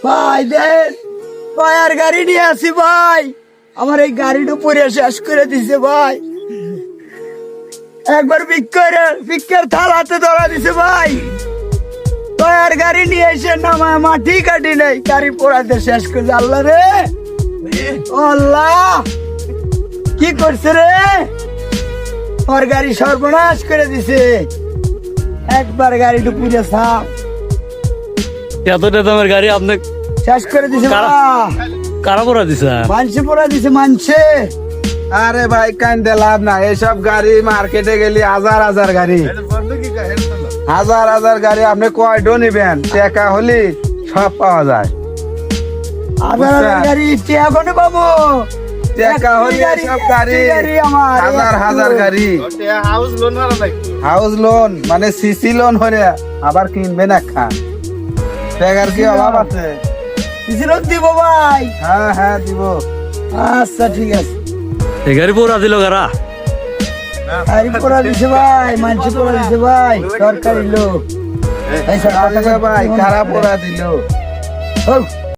ভাই দেন ভাই, আর গাড়ি নিয়ে আসি ভাই। আমার এই গাড়িটা পরে শেষ করে দিছে ভাই। একবার ভিক্ষের থাল হাতে ধরা দিছে ভাই। ভাই আর গাড়ি নিয়ে এসে নামা মাটি কাটি নাই, গাড়ি পোড়াতে শেষ করে। আল্লাহ রে আল্লাহ, কি করছে রে? আমার গাড়ি সর্বনাশ করে দিছে। একবার গাড়িটা পুড়ে সাপ এতটা দামের গাড়ি আপনি শেষ করে দিছে। কারা পড়া দিছে? মানছে পোড়া দিছে, মানছে। আরে ভাই কান্দে লাভ না, এসব গাড়ি মার্কেটে গেলি হাজার হাজার গাড়ি, হাজার হাজার গাড়ি। আপনি কয়টো নিবেন? টাকা হলি সব পাওয়া যায়। হাজার হাজার গাড়ি এখনো পাবো। টাকা হলি সব গাড়ি, হাজার হাজার গাড়ি। হাউস লোন মানে সিসি লোন হলে আবার কিনবেন একখান। টাকার কি অভাব আছে? ফিরত দিব ভাই। হ্যাঁ হ্যাঁ দিব। আচ্ছা ঠিক আছে। এই গাড়ি পড়া দিল কারা? গাড়ি পোড়া দিছে ভাই, মানছে পোড়া দিছে ভাই, সরকারি লোক। ভাই খারাপ ওরা দিল। হোক।